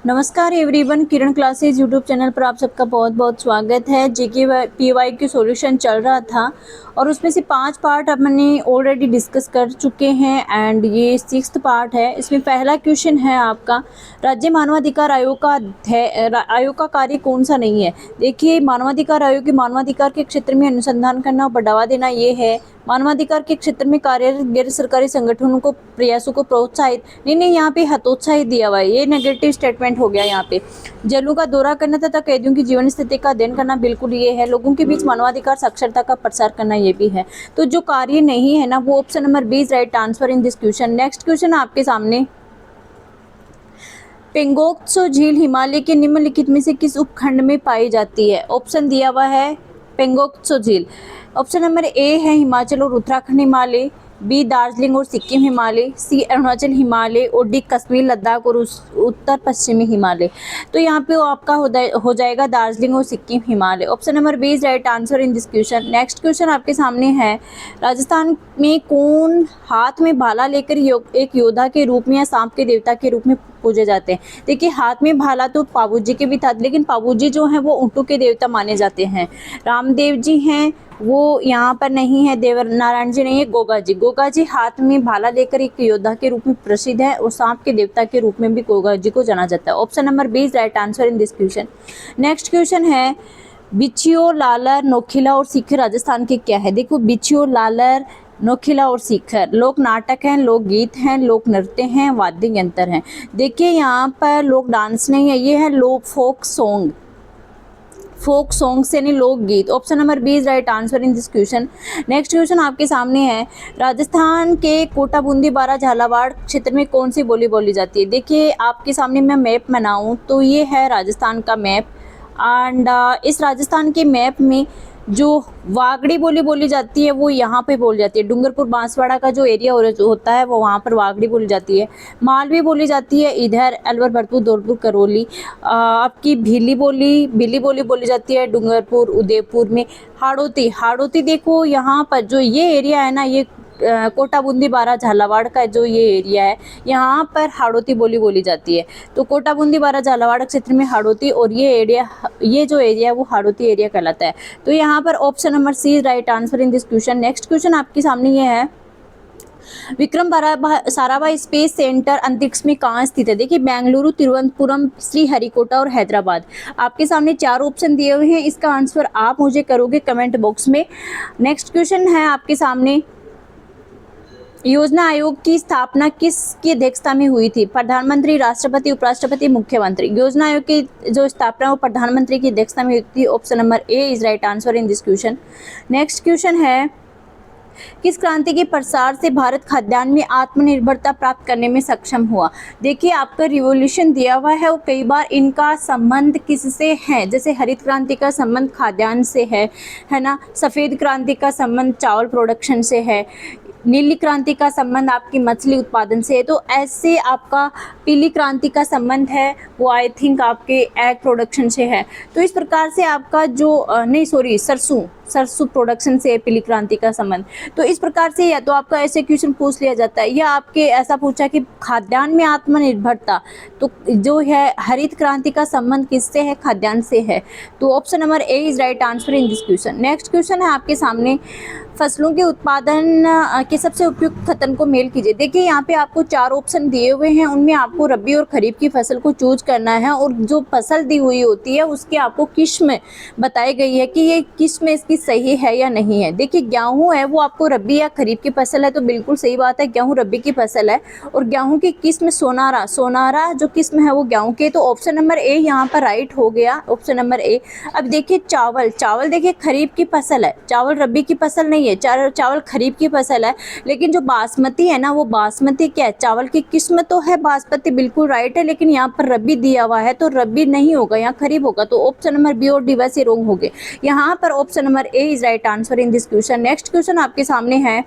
नमस्कार एवरीवन, किरण classes YouTube channel पर आप सबका बहुत बहुत स्वागत है। जीके पीवाई की सॉल्यूशन चल रहा था और उसमें से 5 पार्ट हमने ऑलरेडी डिस्कस कर चुके हैं एंड ये 6th पार्ट है। इसमें पहला क्वेश्चन है आपका, राज्य मानवाधिकार आयोग का कार्य कौन सा नहीं है। देखिए, मानवाधिकार आयोग के मानवाधिकार के क्षेत्र में अनुसंधान करना और बढ़ावा देना ये है। मानवाधिकार के क्षेत्र में कार्यरत गैर सरकारी संगठनों को प्रयासों को प्रोत्साहित नहीं, यहाँ पे हतोत्साहित दिया हुआ है, ये नेगेटिव स्टेटमेंट हो गया। यहाँ पे जेलों का दौरा करना तथा कैदियों की जीवन स्थिति का अध्ययन करना बिल्कुल ये है। लोगों के बीच मानवाधिकार साक्षरता का प्रसार करना ये भी है। तो जो कार्य नहीं है ना, वो option number B is right answer in this question. Next question आपके सामने, पेंगोंगत्सो झील हिमालय के निम्नलिखित में से किस उपखंड में पाई जाती है। ऑप्शन दिया हुआ है पेंगोंगत्सो झील। ऑप्शन नंबर ए है हिमाचल और उत्तराखंड हिमालय, बी दार्जिलिंग और सिक्किम हिमालय, सी अरुणाचल हिमालय और डी कश्मीर लद्दाख और उत्तर पश्चिमी हिमालय। तो यहाँ पे आपका हो जाएगा दार्जिलिंग और Sikkim Himalaya. Option number B is right answer in this question. Next question आपके सामने है, राजस्थान में कौन हाथ में भाला लेकर एक योद्धा के रूप में या सांप के देवता के रूप में पूजे जाते हैं। देखिए, हाथ में भाला तो पाबूजी के भी था, लेकिन पाबूजी जो हैं वो ऊँटों के देवता माने जाते हैं। रामदेव जी हैं वो यहाँ पर नहीं है, देवर नारायण जी नहीं है, गोगा जी हाथ में भाला लेकर एक योद्धा के रूप में प्रसिद्ध है और सांप के देवता के रूप में भी गोगा जी को जाना जाता है। Option number B is right answer in this question. Next question है, बिछियो लालर नोखिला और सीकर राजस्थान के क्या है। देखो, बिछियो लालर नोखिला और सीकर लोक नाटक हैं, लोक गीत हैं, लोक नृत्य हैं, वाद्य यंत्र हैं। देखिए, यहाँ पर लोक डांस नहीं है, ये है लोक फोक सॉन्ग से नहीं, लोकगीत। Option number B is right answer in this question. Next question आपके सामने है, राजस्थान के कोटा बूंदी बारा झालावाड़ क्षेत्र में कौन सी बोली बोली जाती है। देखिए, आपके सामने मैं मैप बनाऊं तो ये है राजस्थान का मैप एंड इस राजस्थान के मैप में जो वागड़ी बोली बोली जाती है वो यहाँ पे बोली जाती है। डूंगरपुर बांसवाड़ा का जो एरिया होता है वो वहाँ पर वागड़ी बोली जाती है। मालवी बोली जाती है इधर अलवर भरतपुर धौलपुर करौली। आपकी बिल्ली बोली बोली जाती है डूंगरपुर उदयपुर में। हाड़ौती देखो, यहाँ पर जो ये एरिया है ना, ये कोटा बूंदी बारा झालावाड़ का जो ये एरिया है, यहाँ पर हाड़ौती बोली जाती है। तो कोटा बूंदी बारा झालावाड़ क्षेत्र में हाड़ौती और ये जो एरिया है वो हाड़ौती एरिया कहलाता है। तो यहाँ पर option number C right answer in this question. Next question आपके सामने ये है, विक्रम साराभाई स्पेस सेंटर अंतरिक्ष में कहाँ स्थित है। देखिए, बेंगलुरु, तिरुवनंतपुरम, श्रीहरिकोटा और हैदराबाद। आपके सामने 4 ऑप्शन दिए हुए हैं, इसका आंसर आप मुझे करोगे कमेंट बॉक्स में। नेक्स्ट क्वेश्चन है आपके सामने, योजना आयोग की स्थापना किसकी अध्यक्षता में हुई थी। प्रधानमंत्री, राष्ट्रपति, उपराष्ट्रपति, मुख्यमंत्री। योजना आयोग की जो स्थापना वो प्रधानमंत्री की अध्यक्षता में हुई थी। Option number A is right answer in this question. Next question है, किस क्रांति के प्रसार से भारत खाद्यान्न में आत्मनिर्भरता प्राप्त करने में सक्षम हुआ। देखिए, आपका रिवॉल्यूशन दिया हुआ है और कई बार इनका संबंध किससे है। जैसे हरित क्रांति का संबंध खाद्यान्न से है ना। सफ़ेद क्रांति का संबंध चावल प्रोडक्शन से है। नीली क्रांति का संबंध आपकी मछली उत्पादन से है। तो ऐसे आपका पीली क्रांति का संबंध है वो आई थिंक आपके एग प्रोडक्शन से है। तो इस प्रकार से आपका जो सरसों प्रोडक्शन से पीली क्रांति का संबंध। तो इस प्रकार से या तो आपका ऐसे क्वेश्चन पूछ लिया जाता है, या आपके ऐसा पूछा कि खाद्यान्न में आत्मनिर्भरता, तो जो है हरित क्रांति का संबंध किससे है, खाद्यान्न से है। तो option number A is right answer in this question. Next question है आपके सामने, फसलों के उत्पादन के सबसे उपयुक्त खतन को मेल कीजिए। देखिए, यहाँ पे आपको 4 ऑप्शन दिए हुए हैं, उनमें आपको रबी और खरीफ की फसल को चूज करना है और जो फसल दी हुई होती है उसकी आपको किस्म बताई गई है कि ये किस्म इसकी सही है या नहीं है। देखिए, गेहूँ है वो आपको रबी या खरीफ की फसल है, तो बिल्कुल सही बात है, गेहूँ रबी की फसल है। और गेहूँ की किस्म सोनारा जो किस्म है वो गेहूँ के। तो ऑप्शन नंबर ए यहाँ पर राइट हो गया, ऑप्शन नंबर ए। अब देखिए, चावल देखिए खरीफ की फसल है, चावल रबी की फसल नहीं है, चावल खरीफ की फसल है। लेकिन जो बासमती है ना, वो बासमती क्या है, चावल की किस्म तो है बासमती, बिल्कुल राइट है, लेकिन यहाँ पर रबी दिया हुआ है तो रबी नहीं होगा, यहाँ खरीफ होगा। तो ऑप्शन नंबर बी और डी वैसे रॉन्ग हो गए। यहाँ पर option number A is right answer in this question. Next question आपके सामने है,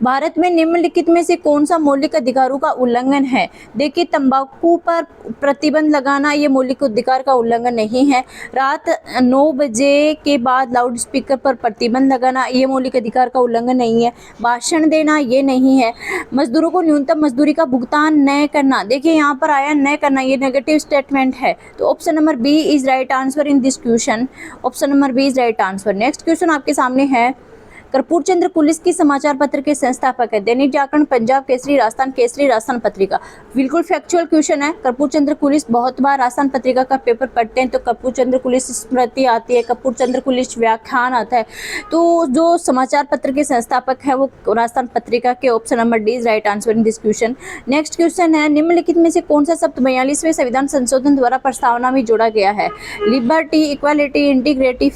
भारत में निम्नलिखित में से कौन सा मौलिक अधिकारों का उल्लंघन है? देखिए, तंबाकू पर प्रतिबंध लगाना ये मौलिक अधिकार का उल्लंघन नहीं है। रात 9 बजे के बाद लाउड स्पीकर पर प्रतिबंध लगाना ये मौलिक अधिकार का उल्लंघन नहीं है। भाषण देना ये नहीं है। मजदूरों को न्यूनतम मजदूरी का भुगतान न करना, देखिए यहाँ पर आया न करना, ये नेगेटिव स्टेटमेंट है। तो option number B is right answer in this question. Option number B is right answer. Next question आपके सामने है, कर्पूर चंद्र कुलिस की समाचार पत्र के संस्थापक है? दैनिक जागरण, पंजाब केसरी, राजस्थान पत्रिका। बिल्कुल फैक्चुअल क्वेश्चन है। कर्पूर चंद्र कुलिस, बहुत बार राजस्थान पत्रिका का पेपर पढ़ते हैं तो कर्पूर चंद्र कुलिस स्मृति आती है, कर्पूर चंद्र कुलिस व्याख्यान आता है। तो जो समाचार पत्र के संस्थापक है वो राजस्थान पत्रिका के। Option number D is right answer in this question. Next question है, निम्नलिखित में से कौन सा शब्द 42वें संविधान संशोधन द्वारा प्रस्तावना में जोड़ा गया है? लिबर्टी, इक्वालिटी, इंटीग्रिटी,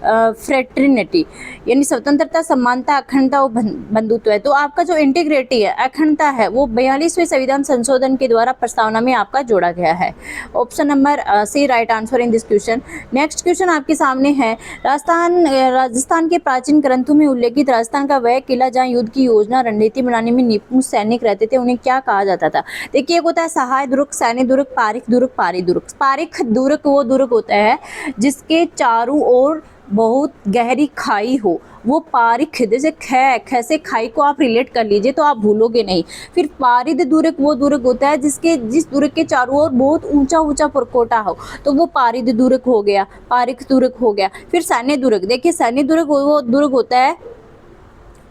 फ्रेटर्निटी, यानी स्वतंत्रता, समानता, अखंडता और बंधुत्व है। तो आपका जो इंटीग्रिटी है, अखंडता है, वो 42वें संविधान संशोधन के द्वारा प्रस्तावना में आपका जोड़ा गया है। Option number C right answer in this question. Next question आपके सामने है, राजस्थान के प्राचीन ग्रंथों में उल्लेखित राजस्थान का वह किला जहाँ युद्ध की योजना रणनीति बनाने में निपुण सैनिक रहते थे, उन्हें क्या कहा जाता था? देखिए, एक होता है सहाय दुर्ग, सैन्य दुर्ग, पारिक दुर्ग, पारी दुर्ग। पारिक दुर्ग वो दुर्ग होता है जिसके चारों ओर बहुत गहरी खाई हो, वो पारिक। जैसे ख से खाई को आप रिलेट कर लीजिए तो आप भूलोगे नहीं। फिर पारिद दुर्ग वो दुर्ग होता है जिस दुर्ग के चारों ओर बहुत ऊंचा ऊंचा परकोटा हो, तो वो पारिद दुर्ग हो गया, पारिक दुर्ग हो गया। फिर सैन्य दुर्ग, देखिए सैन्य दुर्ग वो दुर्ग होता है,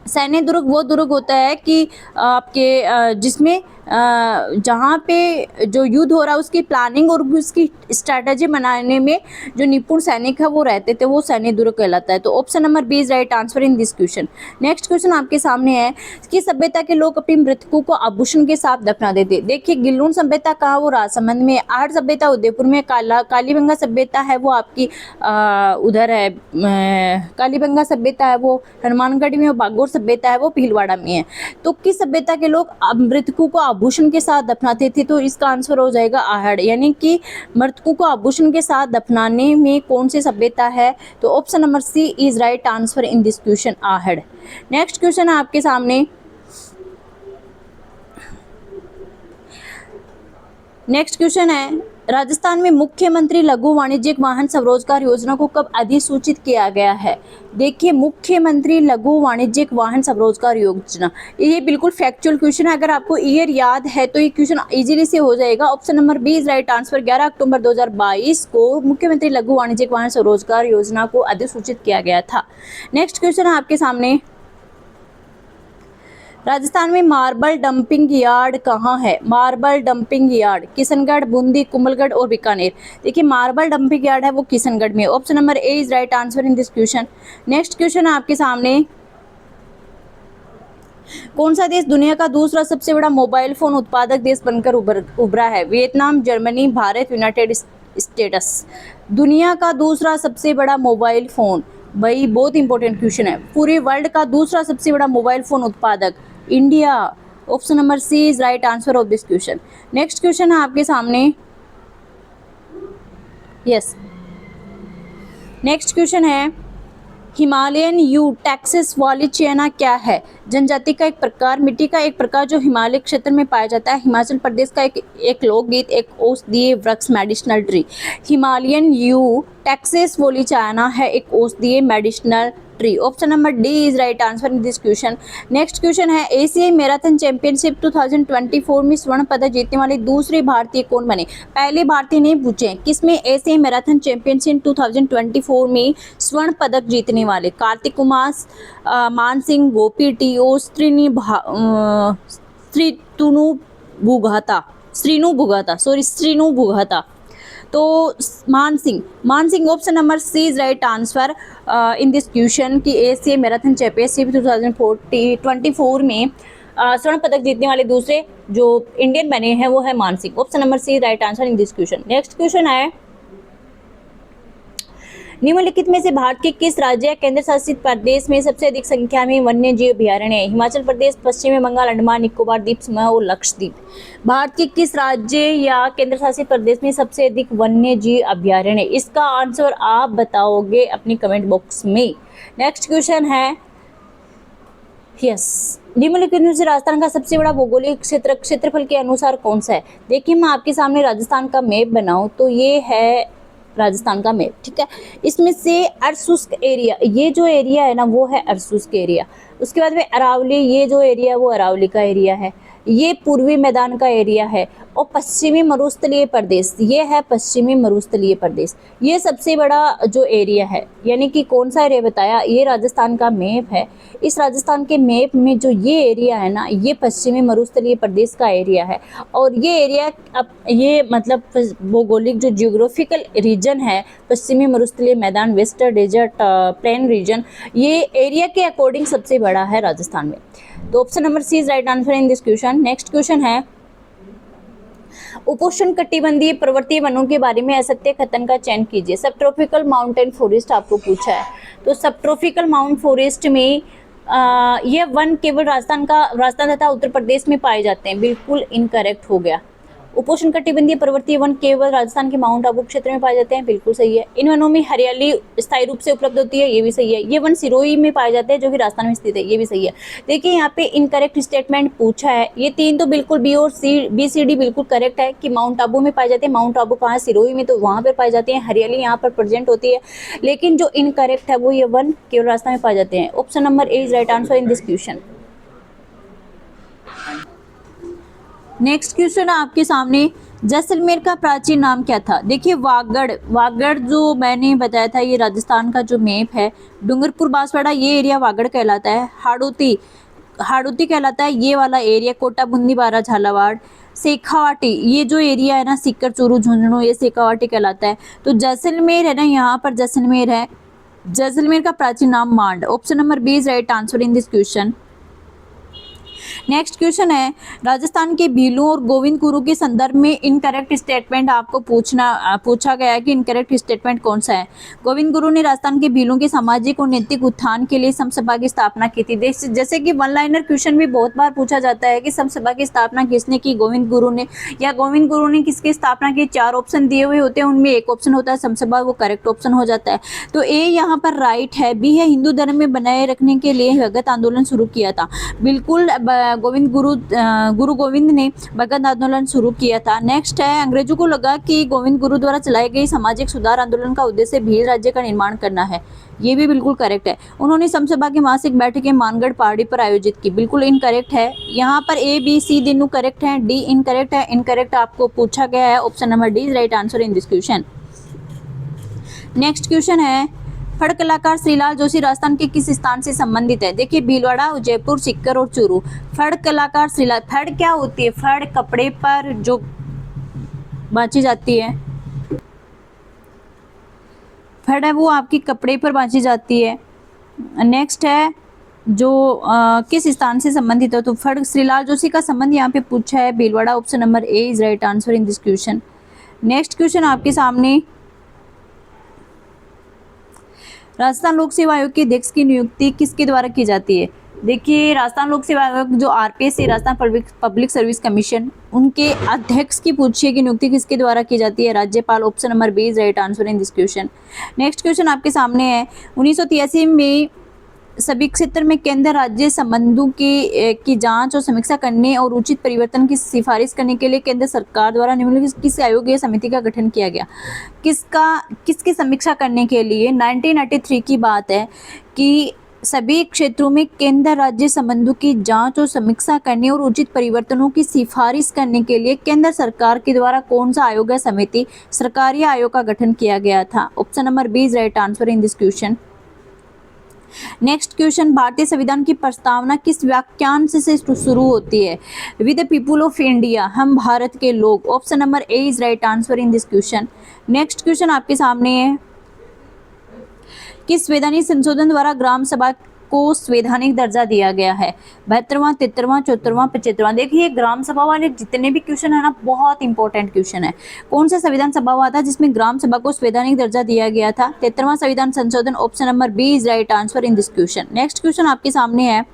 सैन्य दुर्ग वो दुर्ग होता है कि आपके जिसमें जहाँ पे जो युद्ध हो रहा है उसकी प्लानिंग और उसकी स्ट्रैटेजी बनाने में जो निपुण सैनिक है वो रहते थे, वो सैन्य दुर्ग कहलाता है। तो option number B is right answer in this question. Next question आपके सामने है कि सभ्यता के लोग अपनी मृतकों को आभूषण के साथ दफना देते। देखिए, गिल्लून सभ्यता कहाँ, वो राजसमंद में। आहट सभ्यता उदयपुर में। कालीबंगा सभ्यता है वो आपकी उधर है, कालीबंगा सभ्यता है वो हनुमानगढ़ में। बागोर सभ्यता है वो भीलवाड़ा में है। तो किस सभ्यता के लोग मृतकों को आभूषण के साथ दफनाते थे? तो इसका आंसर हो जाएगा आहड़, यानी कि मृतकों को आभूषण के साथ दफनाने में कौन सी सभ्यता है? तो option number C is right answer in this question, Ahar. Next question है आपके सामने, नेक्स्ट क्वेश्चन है, राजस्थान में मुख्यमंत्री लघु वाणिज्यिक वाहन स्वरोजगार योजना को कब अधिसूचित किया गया है? देखिए, मुख्यमंत्री लघु वाणिज्यिक वाहन स्वरोजगार योजना, ये बिल्कुल फैक्चुअल क्वेश्चन है। अगर आपको ईयर याद है तो ये क्वेश्चन इजीली से हो जाएगा। Option number B is right answer. 11 अक्टूबर 2022 को मुख्यमंत्री लघु वाणिज्यिक वाहन स्वरोजगार योजना को अधिसूचित किया गया था। नेक्स्ट क्वेश्चन है आपके सामने, राजस्थान में मार्बल डंपिंग यार्ड कहाँ है? Marble dumping yard Kishangarh, Bundi, Kumbhalgarh और बीकानेर। देखिए, मार्बल डंपिंग यार्ड है वो किशनगढ़ में। Option number A is right answer in this question. Next question है आपके सामने, कौन सा देश दुनिया का दूसरा सबसे बड़ा मोबाइल फोन उत्पादक देश बनकर उभरा है? Vietnam, Germany, Bharat, United states. दुनिया का दूसरा सबसे बड़ा मोबाइल फोन, भाई बहुत इंपॉर्टेंट क्वेश्चन है। पूरे वर्ल्ड का दूसरा सबसे बड़ा मोबाइल फोन उत्पादक India. Option number C is right answer of this question. Next question है आपके सामने, यस, नेक्स्ट क्वेश्चन है, हिमालयन यू टैक्सिस वाली चेना क्या है? जनजाति का एक प्रकार, मिट्टी का एक प्रकार जो हिमालय क्षेत्र में पाया जाता है। हिमाचल प्रदेश का एक लोकगीत, एक औषधीय वृक्ष, medicinal tree. Himalayan yew taxus वाली चेना है एक औषधीय medicinal tree. Option number D is right answer in this question. Next question है, एशियाई मैराथन चैंपियनशिप 2024 में स्वर्ण पदक जीतने वाले दूसरे भारतीय कौन बने? पहले भारतीय नहीं पूछे, किसमें एशियाई मैराथन चैंपियनशिप 2024 में स्वर्ण पदक जीतने वाले? कार्तिक कुमार, मान सिंह, गोपी टी और श्रीनु भुगाता। तो Man Singh option number C is right answer in this question कि एशियाई मैराथन चैंपियनशिप 2024 में स्वर्ण पदक जीतने वाले दूसरे जो इंडियन बने हैं वो है Man Singh. Option number C right answer in this question. Next question है, निम्नलिखित में से भारत के किस राज्य या केंद्र शासित प्रदेश में सबसे अधिक संख्या में वन्य जीव अभयारण्य है? हिमाचल प्रदेश, पश्चिमी बंगाल, अंडमान निकोबार द्वीप समूह और लक्षद्वीप। भारत के किस राज्य या केंद्र शासित प्रदेश में सबसे अधिक वन्य जीव अभयारण्य? इसका आंसर आप बताओगे अपनी कमेंट बॉक्स में। नेक्स्ट क्वेश्चन है, यस, निम्नलिखित में से राजस्थान का सबसे बड़ा भौगोलिक क्षेत्रफल के अनुसार कौन सा है? देखिए मैं आपके सामने राजस्थान का मैप बनाऊं तो ये है राजस्थान का मैप, ठीक है। इसमें से अर्धशुष्क एरिया, ये जो एरिया है ना वो है अर्धशुष्क एरिया। उसके बाद में अरावली, ये जो एरिया है वो अरावली का एरिया है। ये पूर्वी मैदान का एरिया है। और पश्चिमी मरुस्थलीय प्रदेश, ये है पश्चिमी मरुस्थलीय प्रदेश। ये सबसे बड़ा जो एरिया है, यानी कि कौन सा एरिया बताया, ये राजस्थान का मैप है। इस राजस्थान के मैप में जो ये एरिया है ना, ये पश्चिमी मरुस्थलीय प्रदेश का एरिया है। और ये एरिया अब ये मतलब भौगोलिक जो जियोग्राफिकल रीजन है, पश्चिमी मरुस्थलीय मैदान, वेस्टर्न डेजर्ट प्लेन रीजन, ये एरिया के अकॉर्डिंग सबसे बड़ा है राजस्थान में। तो option number C is right answer in this question. Next question है, उपोष्ण कटिबंधीय पर्वतीय वनों के बारे में असत्य कथन का चयन कीजिए। सब ट्रॉपिकल माउंटेन फॉरेस्ट आपको पूछा है। तो सब ट्रॉपिकल माउंट फॉरेस्ट में ये वन केवल राजस्थान तथा उत्तर प्रदेश में पाए जाते हैं, बिल्कुल इनकरेक्ट हो गया। उपोष्ण कटिबंधीय पर्वतीय वन केवल राजस्थान के माउंट आबू क्षेत्र में पाए जाते हैं, बिल्कुल सही है। इन वनों में हरियाली स्थायी रूप से उपलब्ध होती है, ये भी सही है। ये वन सिरोही में पाए जाते हैं जो कि राजस्थान में स्थित है, ये भी सही है। देखिए यहाँ पे इनकरेक्ट स्टेटमेंट पूछा है, ये तीन तो बिल्कुल बी और सी, बी सी डी बिल्कुल करेक्ट है कि माउंट आबू में पाए जाते हैं। माउंट आबू कहाँ है? सिरोही में, तो वहाँ पर पाए जाते हैं, हरियाली यहाँ पर प्रेजेंट होती है। लेकिन जो इनकरेक्ट है वो ये वन केवल राजस्थान में पाए जाते हैं। Option number A is right answer in this question. Next question आपके सामने, जैसलमेर का प्राचीन नाम क्या था? देखिए वागड़ जो मैंने बताया था, ये राजस्थान का जो मैप है, डूंगरपुर बांसवाड़ा ये एरिया वागड़ कहलाता है। हाड़ौती कहलाता है ये वाला एरिया। कोटा बूंदी बारा झालावाड़, शेखावाटी ये जो एरिया है ना, सीकर चूरू झुंझुनू, ये शेखावाटी कहलाता है। तो जैसलमेर है ना, यहाँ पर जैसलमेर है। जैसलमेर का प्राचीन नाम Mand. Option number B is right answer in this question. Next question है, राजस्थान के भीलों और गोविंद गुरु के संदर्भ में इनकरेक्ट स्टेटमेंट आपको पूछा गया है कि इनकरेक्ट स्टेटमेंट कौन सा है। गोविंद गुरु ने राजस्थान के भीलों के सामाजिक और नैतिक उत्थान के लिए समसभा की स्थापना की थी। जैसे कि वन लाइनर क्वेश्चन भी बहुत बार पूछा जाता है कि समसभा की स्थापना किसने की? गोविंद गुरु ने। या गोविंद गुरु ने किसकी स्थापना की? चार ऑप्शन दिए हुए होते हैं, उनमें एक ऑप्शन होता है समसभा, वो करेक्ट ऑप्शन हो जाता है। तो ए यहाँ पर राइट है। बी है, हिंदू धर्म में बनाए रखने के लिए भगत आंदोलन शुरू किया था। बिल्कुल गुरु गोविंद ने भगत आंदोलन शुरू किया था। नेक्स्ट है, अंग्रेजों को लगा कि गोविंद गुरु द्वारा चलाए गए सामाजिक सुधार आंदोलन का उद्देश्य भील राज्य का निर्माण करना है, ये भी बिल्कुल करेक्ट है। उन्होंने समसभा की मासिक बैठकें मानगढ़ पहाड़ी पर आयोजित की, बिल्कुल इनकरेक्ट है। यहाँ पर ए बी सी तीनों करेक्ट है, डी इनकरेक्ट है। इनकरेक्ट आपको पूछा गया है, option number D is right answer in this question. Next question है, फड़ कलाकार श्रीलाल जोशी राजस्थान के किस स्थान से संबंधित है? देखिए भीलवाड़ा, उदयपुर, सीकर और चूरू। फड़ कलाकार श्रीलाल, फड़ क्या होती है? फड़ कपड़े पर जो बांची जाती है, फड़ है वो आपकी कपड़े पर बांची जाती है। नेक्स्ट है जो किस स्थान से संबंधित है, तो फड़ श्रीलाल जोशी का संबंध यहाँ पे पूछा है Bhilwara. Option number A is right answer in this question. Next question आपके सामने, राजस्थान लोक सेवा आयोग के अध्यक्ष की नियुक्ति किसके द्वारा की जाती है? देखिए राजस्थान लोक सेवा आयोग जो आरपीएस है, राजस्थान पब्लिक सर्विस कमीशन, उनके अध्यक्ष की पूछिए कि नियुक्ति किसके द्वारा की जाती है? राज्यपाल। Option number B is right answer in this question. Next question आपके सामने है, 1983 में सभी क्षेत्र में केंद्र राज्य संबंधों की जांच और समीक्षा करने और उचित परिवर्तन की सिफारिश करने के लिए केंद्र सरकार द्वारा निम्नलिखित किस आयोग या समिति का गठन किया गया? किसकी समीक्षा करने के लिए? 1983 की बात है कि सभी क्षेत्रों में केंद्र राज्य संबंधों की जांच और समीक्षा करने और उचित परिवर्तनों की सिफारिश करने के लिए केंद्र सरकार के द्वारा कौन सा आयोग या समिति, सरकारी आयोग का गठन किया गया था? Option number B is right answer in this question. Next question, भारतीय संविधान की प्रस्तावना किस वाक्यांश से शुरू होती है? With the people of India, हम भारत के लोग। Option number A is right answer in this question. Next question आपके सामने है, किस संवैधानिक संशोधन द्वारा ग्राम सभा को संवैधानिक दर्जा दिया गया है? 72वां, 73वां, 74वां, 75वां। देखिए ग्राम सभा वाले जितने भी क्वेश्चन है ना, बहुत इंपॉर्टेंट क्वेश्चन है। कौन सा संविधान सभा हुआ था जिसमें ग्राम सभा को संवैधानिक दर्जा दिया गया था? 73वां संविधान संशोधन। Option number B is right answer in this question. Next question आपके सामने है,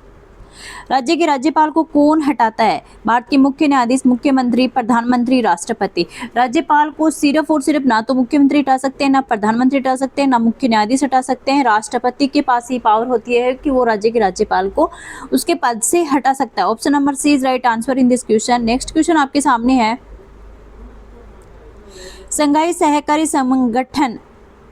राज्य के राज्यपाल को कौन हटाता है? भारत के मुख्य न्यायाधीश, मुख्यमंत्री, प्रधानमंत्री, राष्ट्रपति। राज्यपाल को सिर्फ और सिर्फ ना तो मुख्यमंत्री हटा सकते हैं, ना प्रधानमंत्री हटा सकते हैं, ना मुख्य न्यायाधीश हटा सकते हैं। राष्ट्रपति के पास ये पावर होती है कि वो राज्य के राज्यपाल को उसके पद से हटा सकता है। Option number C is right answer in this question. Next question आपके सामने है, संघाई सहकारी संगठन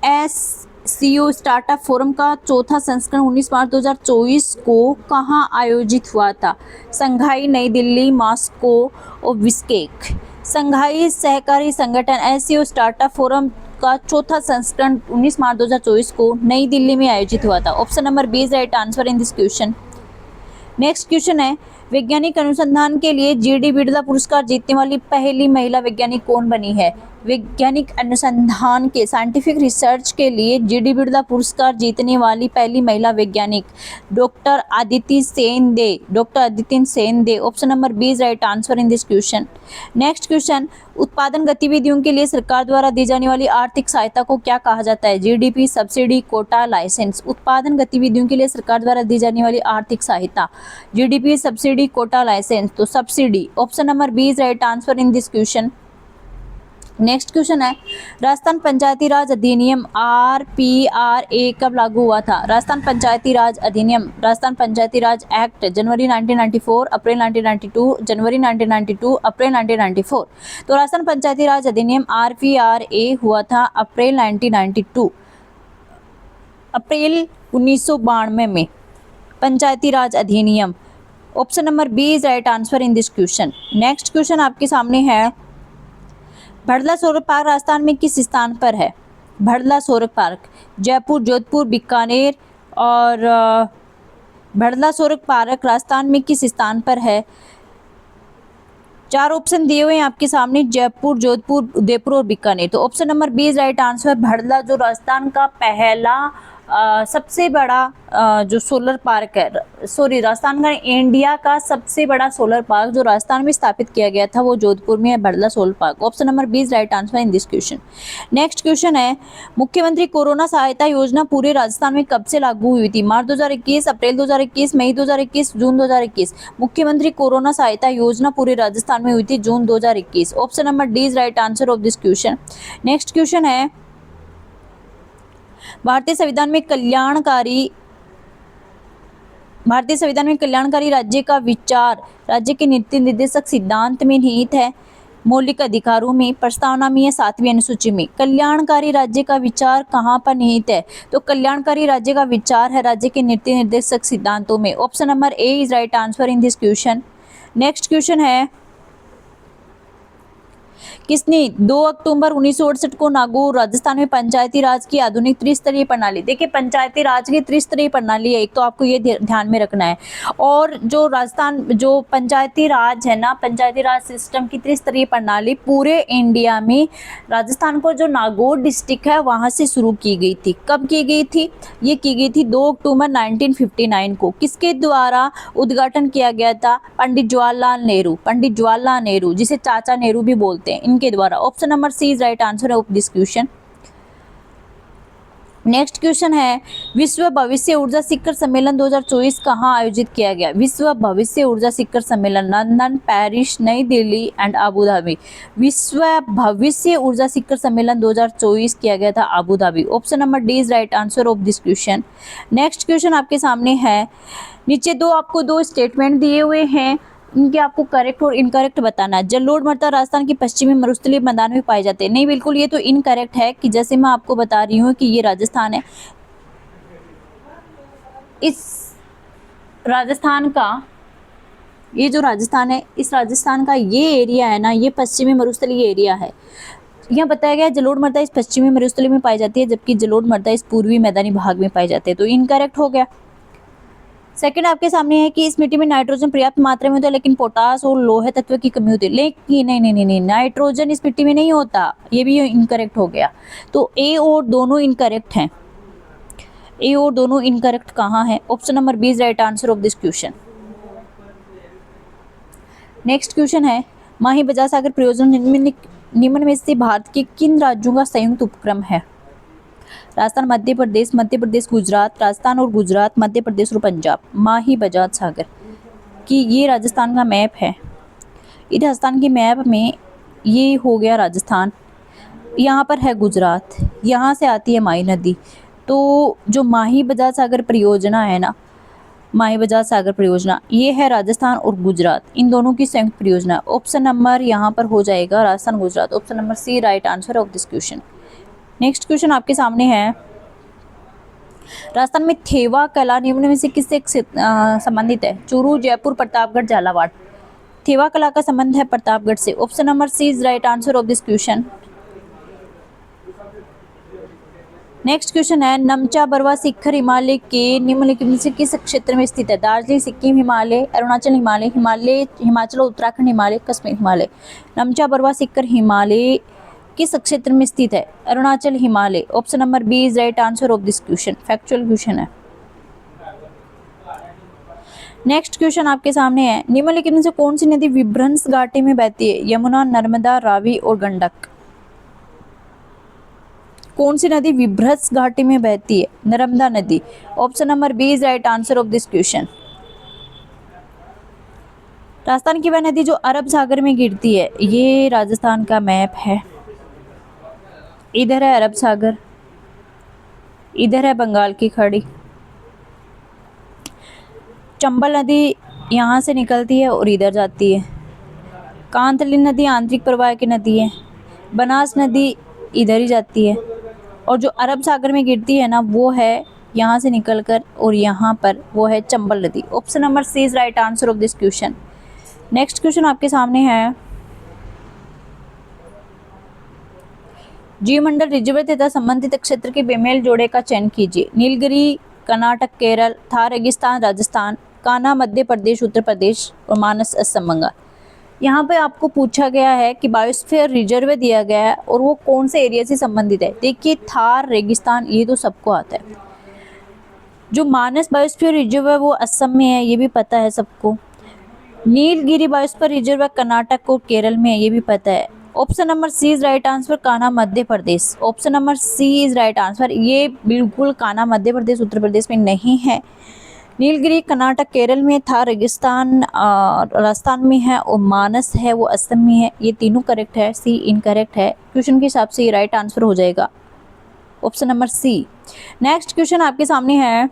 SCO स्टार्टअप फोरम का चौथा संस्करण 19 मार्च 2024 को कहाँ आयोजित हुआ था? संघाई, नई दिल्ली, मॉस्को और बिश्केक। संघाई सहकारी संगठन SCO स्टार्टअप फोरम का चौथा संस्करण 19 मार्च 2024 को नई दिल्ली में आयोजित हुआ था। Option number B is right answer in this question. Next question है, वैज्ञानिक अनुसंधान के लिए GD बिरला पुरस्कार जीतने वाली पहली महिला वैज्ञानिक कौन बनी है? वैज्ञानिक अनुसंधान के साइंटिफिक रिसर्च के लिए GD बिरला पुरस्कार जीतने वाली पहली महिला वैज्ञानिक doctor Aditi Sen De. Doctor Aditi Sen De. Option number B is right answer in this question. Next question, उत्पादन गतिविधियों के लिए सरकार द्वारा दी जाने वाली आर्थिक सहायता को क्या कहा जाता है? GDP, subsidy, quota, licence. उत्पादन गतिविधियों के लिए सरकार द्वारा दी जाने वाली आर्थिक सहायता, GDP, सब्सिडी, कोटा, लाइसेंस। तो subsidy. Option number B is right answer in this question. Next question है, राजस्थान पंचायती राज अधिनियम RPRA कब लागू हुआ था? राजस्थान पंचायती राज अधिनियम, राजस्थान पंचायती राज एक्ट जनवरी 1994, अप्रैल 1992, जनवरी 1992, अप्रैल 1994। तो राजस्थान पंचायती राज अधिनियम RPRA हुआ था अप्रैल 1992, अप्रैल 1992 में पंचायती राज अधिनियम। Option number B is right answer in this question. Next question आपके सामने है, भड़ला सौर पार्क राजस्थान में किस स्थान पर है? भड़ला सौर पार्क जयपुर, जोधपुर, बीकानेर और भड़ला सौर पार्क राजस्थान में किस स्थान पर है? चार ऑप्शन दिए हुए हैं आपके सामने, जयपुर, जोधपुर, उदयपुर और बीकानेर। तो option number B is right answer. Bhadla जो राजस्थान का पहला सबसे बड़ा जो सोलर पार्क है, राजस्थान का इंडिया का सबसे बड़ा सोलर पार्क जो राजस्थान में स्थापित किया गया था वो जोधपुर में है, Bhadla solar park. Option number B is right answer in this question. Next question है, मुख्यमंत्री कोरोना सहायता योजना पूरे राजस्थान में कब से लागू हुई थी? मार्च 2021, अप्रैल 2021, मई 2021, जून 2021। मुख्यमंत्री कोरोना सहायता योजना पूरे राजस्थान में हुई थी जून 2021। Option number D is right answer of this question. Next question है, भारतीय संविधान में कल्याणकारी राज्य का विचार राज्य के नीति निर्देशक सिद्धांत में निहित है। मौलिक अधिकारों में प्रस्तावना में या 7वीं अनुसूची में कल्याणकारी राज्य का विचार कहाँ पर निहित है? तो कल्याणकारी राज्य का विचार है राज्य के नीति निर्देशक सिद्धांतों में। Option number A is right answer in this question. Next question है, किसने 2 अक्टूबर 1968 को नागौर राजस्थान में पंचायती राज की आधुनिक त्रिस्तरीय प्रणाली? देखिए पंचायती राज की त्रिस्तरीय प्रणाली है, एक तो आपको ये ध्यान में रखना है। और जो राजस्थान जो पंचायती राज है ना, पंचायती राज सिस्टम की त्रिस्तरीय प्रणाली पूरे इंडिया में राजस्थान को जो नागौर डिस्ट्रिक्ट है वहाँ से शुरू की गई थी। कब की गई थी? ये की गई थी 2 अक्टूबर 1959 को। किसके द्वारा उद्घाटन किया गया था? पंडित जवाहरलाल नेहरू, जिसे चाचा नेहरू भी बोलते हैं, के द्वारा। Option number C is right answer of this question. Next question है, विश्व भविष्य ऊर्जा शिखर सम्मेलन 2024 कहाँ आयोजित किया गया? विश्व भविष्य ऊर्जा शिखर सम्मेलन लंदन, पेरिस, नई दिल्ली एंड अबू धाबी। विश्व भविष्य ऊर्जा शिखर सम्मेलन 2024 किया गया था Abu Dhabi. Option number D is right answer of this question. Next question आपके सामने है, नीचे आपको दो स्टेटमेंट दिए हुए हैं, इनके आपको करेक्ट और इनकरेक्ट बताना है। जलोढ़ मृदा राजस्थान के पश्चिमी मरुस्थलीय मैदान में पाए जाते हैं। नहीं, बिल्कुल ये तो इनकरेक्ट है कि जैसे मैं आपको बता रही हूँ कि ये राजस्थान है, इस राजस्थान का ये जो राजस्थान है, इस राजस्थान का ये एरिया है ना, ये पश्चिमी मरुस्थलीय एरिया है। यहाँ बताया गया जलोढ़ मृदा इस पश्चिमी मरुस्थलीय में पाई जाती है, जबकि जलोढ़ मृदा इस पूर्वी मैदानी भाग में पाए जाते हैं। तो इनकरेक्ट हो गया। सेकंड आपके सामने है कि इस मिट्टी में नाइट्रोजन पर्याप्त मात्रा में होता है, लेकिन पोटास और लोहे तत्व की कमी होती है। लेकिन नहीं, नाइट्रोजन इस मिट्टी में नहीं होता, ये भी इनकरेक्ट हो गया। तो ए और दोनों इनकरेक्ट हैं। ए और दोनों इनकरेक्ट कहाँ है? Option number B is right answer of this question. Next question है, माही बजाज सागर परियोजना निम्न में से भारत के किन राज्यों का संयुक्त उपक्रम है? राजस्थान, मध्य प्रदेश, गुजरात, राजस्थान और गुजरात, मध्य प्रदेश और पंजाब। माही बजाज सागर, कि ये राजस्थान का मैप है, इस राजस्थान के मैप में ये हो गया राजस्थान, यहाँ पर है गुजरात, यहाँ से आती है माही नदी। तो जो माही बजाज सागर परियोजना है ना, माही बजाज सागर परियोजना, ये है राजस्थान और गुजरात, इन दोनों की संयुक्त परियोजना। ऑप्शन नंबर यहाँ पर हो जाएगा Rajasthan Gujarat, option number C right answer of this question. Next question आपके सामने है, राजस्थान में थेवा कला निम्न में से किससे संबंधित है? चूरू, जयपुर, प्रतापगढ़, झालावाड़। थेवा कला का संबंध है प्रतापगढ़ से, option number C is right answer of this question. Next question है, नमचा बरवा शिखर हिमालय के निम्नलिखित में से किस क्षेत्र में स्थित है? दार्जिलिंग, सिक्किम हिमालय, अरुणाचल हिमालय, हिमाचल उत्तराखंड हिमालय, कश्मीर हिमालय। नमचा बरवा शिखर हिमालय किस क्षेत्र में स्थित है? Arunachal Himalaya, option number B is right answer of this question. Factual question है। नेक्स्ट क्वेश्चन आपके सामने है, निम्नलिखित में से कौन सी नदी विभ्रंश घाटी में बहती है? यमुना, नर्मदा, रावी और गंडक। कौन सी नदी विभ्रंश घाटी में बहती है? नर्मदा नदी, option number B is right answer of this question. Rajasthan की वह नदी जो अरब सागर में गिरती है, ये राजस्थान का मैप है। इधर है अरब सागर, इधर है बंगाल की खाड़ी। चंबल नदी यहाँ से निकलती है और इधर जाती है। कांतली नदी आंतरिक प्रवाह की नदी है। बनास नदी इधर ही जाती है, और जो अरब सागर में गिरती है ना, वो है यहाँ से निकलकर और यहाँ पर वो है चंबल नदी। Option number C is right answer of this question. Next question आपके सामने है, जीवमंडल रिजर्व तथा संबंधित क्षेत्र के बेमेल जोड़े का चयन कीजिए। नीलगिरी कर्नाटक केरल, थार रेगिस्तान राजस्थान, कान्हा मध्य प्रदेश उत्तर प्रदेश और मानस असम बंगाल। यहाँ पे आपको पूछा गया है कि बायोस्फीयर रिजर्व दिया गया है और वो कौन से एरिया से संबंधित है। देखिए, थार रेगिस्तान ये तो सबको आता है। जो मानस बायोस्फीयर रिजर्व है वो असम में है, ये भी पता है सबको। नीलगिरी बायोस्फीयर रिजर्व है कर्नाटक और केरल में है, ये भी पता है। Option number C is right answer, Kanha Madhya Pradesh. Option number C is right answer. ये बिल्कुल कान्हा मध्य प्रदेश उत्तर प्रदेश में नहीं है। नीलगिरी कर्नाटक केरल में, था रेगिस्तान राजस्थान में है और मानस है वो असम में है। ये तीनों करेक्ट है, सी इनकरेक्ट है। क्वेश्चन के हिसाब से ये राइट आंसर हो जाएगा option number C. Next question आपके सामने है,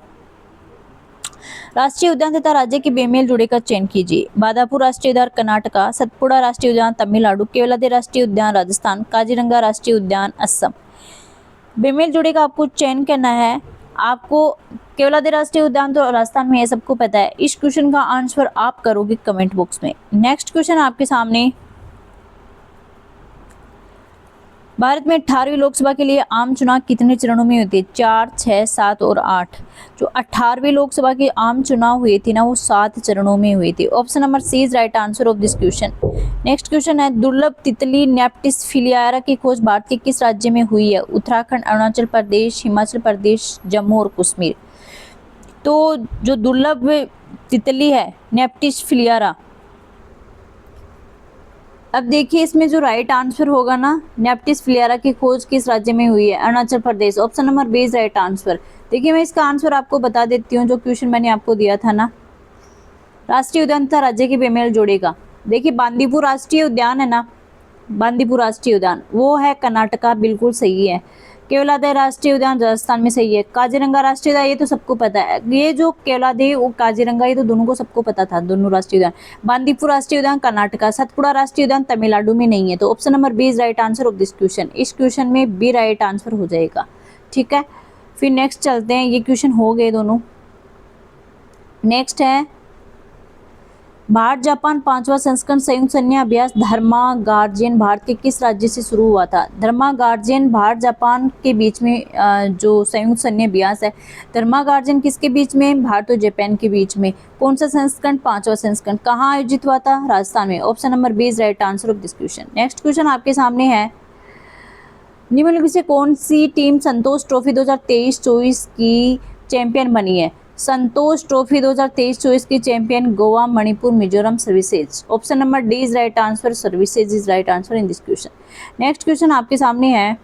राष्ट्रीय उद्यान तथा राज्य के बेमेल जोड़े का चयन कीजिए। बादापुर राष्ट्रीय उद्यान कर्नाटका, सतपुड़ा राष्ट्रीय उद्यान तमिलनाडु, केवलादेव राष्ट्रीय उद्यान राजस्थान, काजीरंगा राष्ट्रीय उद्यान असम। बेमेल जोड़े का आपको चयन करना है। आपको केवलादेव राष्ट्रीय उद्यान तो राजस्थान में है, सबको पता है। इस क्वेश्चन का आंसर आप करोगे कमेंट बॉक्स में। नेक्स्ट क्वेश्चन आपके सामने, भारत में 18वीं लोकसभा के लिए आम चुनाव कितने चरणों में होते हैं? 4, 6, 7 और 8। जो 18वीं लोकसभा के आम चुनाव हुए थे ना, वो 7 चरणों में हुए थे। Option number C is right answer of this question. Next question है, दुर्लभ तितली नेप्टिस फिलियारा की खोज भारत के किस राज्य में हुई है? उत्तराखंड, अरुणाचल प्रदेश, हिमाचल प्रदेश, जम्मू और कश्मीर। तो जो दुर्लभ तितली है नेप्टिस फिलियारा, अब देखिए इसमें जो राइट आंसर होगा ना, नेप्टिस फिलियारा की खोज किस राज्य में हुई है? Arunachal Pradesh. Option number B is right answer. देखिए मैं इसका आंसर आपको बता देती हूँ, जो क्वेश्चन मैंने आपको दिया था ना, राष्ट्रीय उद्यान था राज्य के बेमेल जोड़ेगा। देखिए बांदीपुर राष्ट्रीय उद्यान है ना, बांदीपुर राष्ट्रीय उद्यान वो है कर्नाटका, बिल्कुल सही है। केवलादेव राष्ट्रीय उद्यान राजस्थान में सही है। काजीरंगा राष्ट्रीय उद्यान ये तो सबको पता है। ये जो केवलादेव और काजीरंगा ये तो दोनों को सबको पता था, दोनों राष्ट्रीय उद्यान। बांदीपुर राष्ट्रीय उद्यान कर्नाटका, सतपुड़ा राष्ट्रीय उद्यान तमिलनाडु में नहीं है। तो option number B is right answer of this question. इस क्वेश्चन में बी राइट आंसर हो जाएगा, ठीक है। फिर नेक्स्ट चलते हैं, ये क्वेश्चन हो गए दोनों। नेक्स्ट है, भारत जापान 5वां संस्करण संयुक्त सैन्य अभ्यास धर्मा गार्जियन भारत के किस राज्य से शुरू हुआ था? धर्मा गार्जियन भारत जापान के बीच में जो संयुक्त सैन्य अभ्यास है, धर्मा गार्जियन किसके बीच में? भारत और जापान के बीच में। कौन सा संस्करण? 5वां संस्करण। कहाँ आयोजित हुआ था? राजस्थान में। Option number B is right answer of this question. Next question आपके सामने है, निम्नलिखित से कौन सी टीम संतोष ट्रॉफी 2023-24 की चैंपियन बनी है? संतोष ट्रॉफी 2023-24 की champion Goa, Manipur, Mizoram, services. Option number D is right answer, services is right answer in this question. Next question आपके सामने है,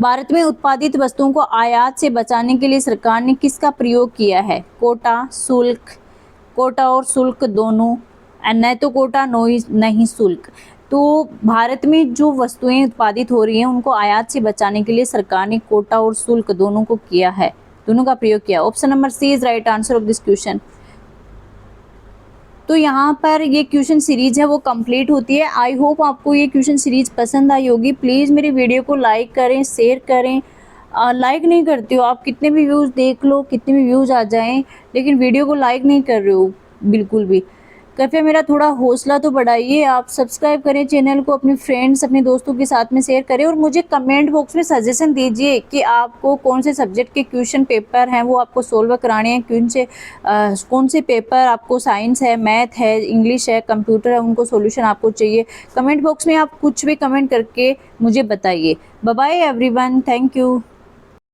भारत में उत्पादित वस्तुओं को आयात से बचाने के लिए सरकार ने किसका प्रयोग किया है? कोटा, शुल्क, कोटा और शुल्क दोनों, न तो कोटा नहीं शुल्क। तो भारत में जो वस्तुएं उत्पादित हो रही हैं उनको आयात से बचाने के लिए सरकार ने कोटा और शुल्क दोनों को किया है, दोनों का प्रयोग किया। Option number C is right answer of this question. तो यहाँ पर ये क्वेश्चन सीरीज है वो कंप्लीट होती है। आई होप आपको ये क्वेश्चन सीरीज पसंद आई होगी। प्लीज़ मेरे वीडियो को लाइक करें, शेयर करें। लाइक नहीं करते हो आप, कितने भी व्यूज़ देख लो, कितने भी व्यूज़ आ जाएं, लेकिन वीडियो को लाइक नहीं कर रहे हो बिल्कुल भी। कृपया मेरा थोड़ा हौसला तो बढ़ाइए, आप सब्सक्राइब करें चैनल को, अपने फ्रेंड्स अपने दोस्तों के साथ में शेयर करें और मुझे कमेंट बॉक्स में सजेशन दीजिए कि आपको कौन से सब्जेक्ट के क्वेश्चन पेपर हैं वो आपको सोल्व कराने हैं, कौन से पेपर आपको साइंस है, मैथ है, इंग्लिश है, कंप्यूटर है, उनको सॉल्यूशन आपको चाहिए। कमेंट बॉक्स में आप कुछ भी कमेंट करके मुझे बताइए। Bye bye everyone, thank you.